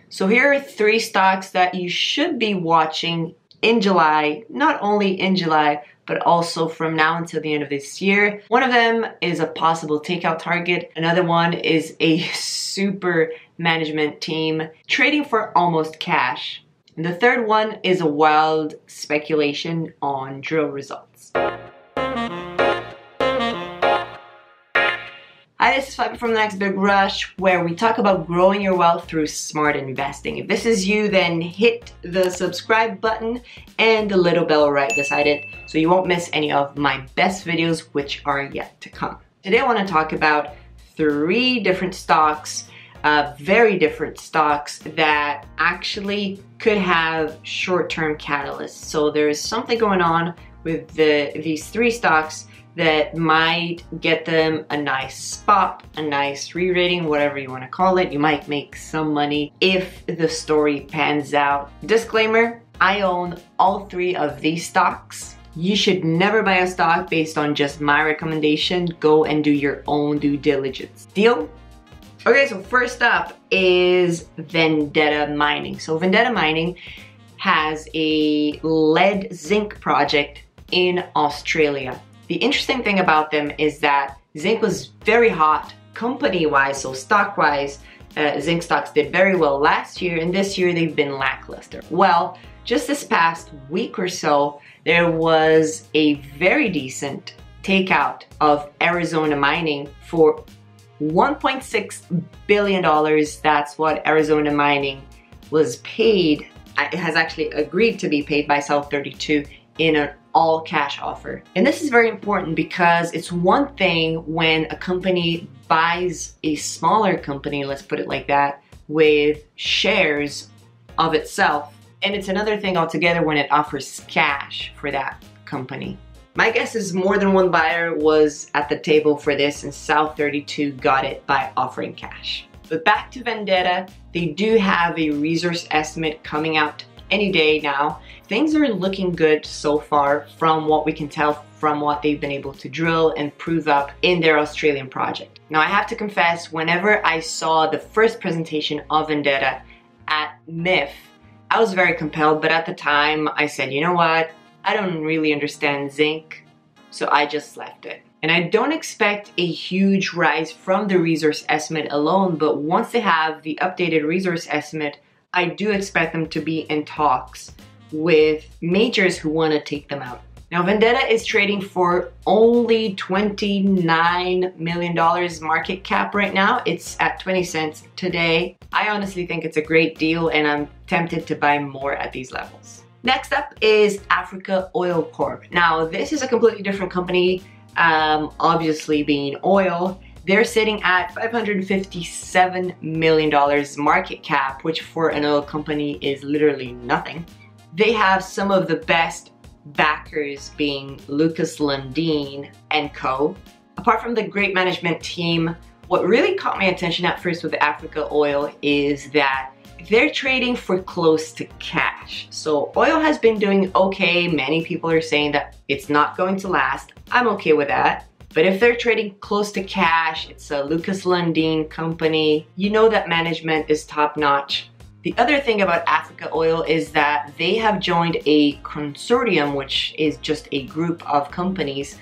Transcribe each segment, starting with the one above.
So here are 3 stocks that you should be watching in July, not only in July, but also from now until the end of this year. One of them is a possible takeout target. Another one is a super management team trading for almost cash. And the third one is a wild speculation on drill results. Hi, this is Fabi from The Next Big Rush, where we talk about growing your wealth through smart investing. If this is you, then hit the subscribe button and the little bell right beside it so you won't miss any of my best videos, which are yet to come. Today I want to talk about 3 different stocks, very different stocks that actually could have short-term catalysts. So there's something going on with these 3 stocks that might get them a nice spot, a nice re-rating, whatever you want to call it. You might make some money if the story pans out. Disclaimer, I own all 3 of these stocks. You should never buy a stock based on just my recommendation. Go and do your own due diligence. Deal? Okay, so first up is Vendetta Mining. So Vendetta Mining has a lead zinc project in Australia. The interesting thing about them is that zinc was very hot company-wise, so stock-wise, zinc stocks did very well last year, and this year they've been lackluster. Well, just this past week or so, there was a very decent takeout of Arizona Mining for $1.6 billion. That's what Arizona Mining was paid. It has actually agreed to be paid by South32 in an all-cash offer. And this is very important because it's one thing when a company buys a smaller company, let's put it like that, with shares of itself. And it's another thing altogether when it offers cash for that company. My guess is more than one buyer was at the table for this, and South32 got it by offering cash. But back to Vendetta, they do have a resource estimate coming out any day now. Things are looking good so far from what we can tell from what they've been able to drill and prove up in their Australian project. Now I have to confess, whenever I saw the first presentation of Vendetta at MIF, I was very compelled, but at the time I said, you know what, I don't really understand zinc, so I just left it. And I don't expect a huge rise from the resource estimate alone, but once they have the updated resource estimate, I do expect them to be in talks with majors who want to take them out. Now Vendetta is trading for only $29 million market cap right now. It's at 20 cents today. I honestly think it's a great deal and I'm tempted to buy more at these levels. Next up is Africa Oil Corp. Now this is a completely different company, obviously being oil. They're sitting at $557 million market cap, which for an oil company is literally nothing. They have some of the best backers being Lundin and co. Apart from the great management team, what really caught my attention at first with Africa Oil is that they're trading for close to cash. So oil has been doing okay. Many people are saying that it's not going to last. I'm okay with that. But if they're trading close to cash, it's a Lundin company, you know that management is top-notch. The other thing about Africa Oil is that they have joined a consortium, which is just a group of companies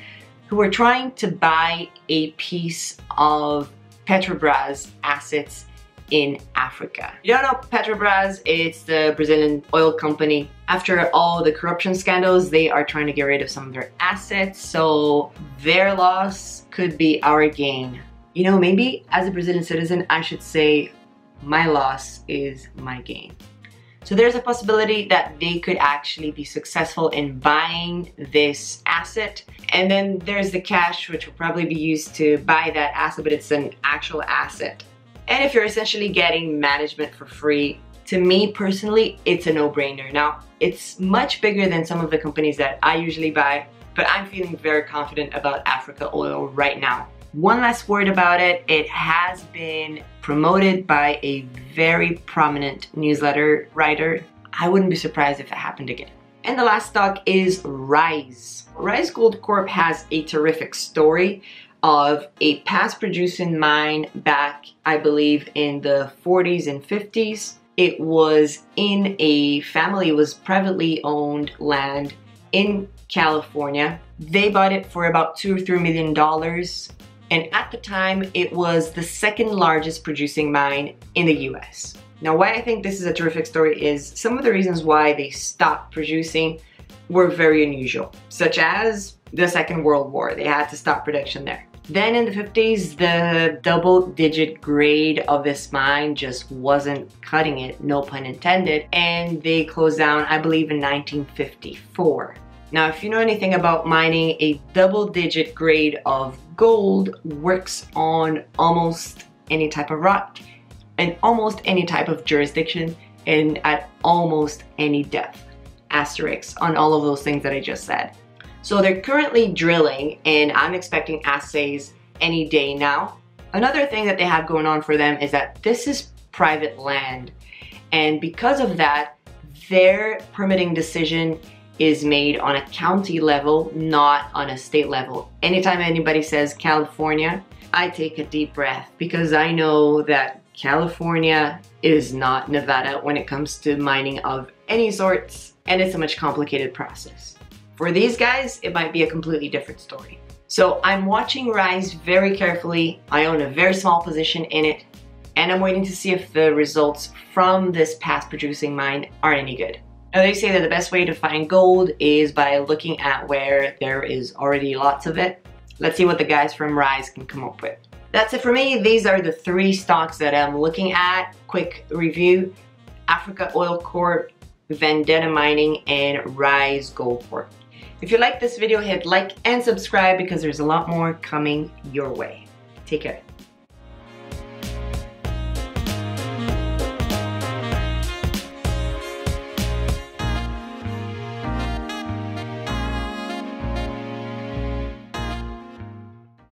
who are trying to buy a piece of Petrobras assets in Africa. You don't know Petrobras, it's the Brazilian oil company. After all the corruption scandals, they are trying to get rid of some of their assets, so their loss could be our gain. You know, maybe as a Brazilian citizen, I should say my loss is my gain. So there's a possibility that they could actually be successful in buying this asset. And then there's the cash, which will probably be used to buy that asset, but it's an actual asset. And if you're essentially getting management for free, to me personally, it's a no-brainer. Now, it's much bigger than some of the companies that I usually buy, but I'm feeling very confident about Africa Oil right now. One last word about it, it has been promoted by a very prominent newsletter writer. I wouldn't be surprised if it happened again. And the last stock is Rise. Rise Gold Corp has a terrific story of a past producing mine back, I believe, in the 40s and 50s. It was in a family, it was privately owned land in California. They bought it for about $2 or $3 million. And at the time, it was the second largest producing mine in the US. Now, why I think this is a terrific story is some of the reasons why they stopped producing were very unusual, such as the Second World War. They had to stop production there. Then in the 50s, the double-digit grade of this mine just wasn't cutting it, no pun intended, and they closed down, I believe, in 1954. Now, if you know anything about mining, a double-digit grade of gold works on almost any type of rock and almost any type of jurisdiction and at almost any depth. Asterisks on all of those things that I just said. So they're currently drilling, and I'm expecting assays any day now. Another thing that they have going on for them is that this is private land, and because of that, their permitting decision is made on a county level, not on a state level. Anytime anybody says California, I take a deep breath because I know that California is not Nevada when it comes to mining of any sorts, and it's a much complicated process. For these guys, it might be a completely different story. So I'm watching Rise very carefully. I own a very small position in it, and I'm waiting to see if the results from this past producing mine are any good. Now, they say that the best way to find gold is by looking at where there is already lots of it. Let's see what the guys from Rise can come up with. That's it for me. These are the 3 stocks that I'm looking at. Quick review: Africa Oil Corp, Vendetta Mining, and Rise Gold Corp. If you like this video, hit like and subscribe because there's a lot more coming your way. Take care.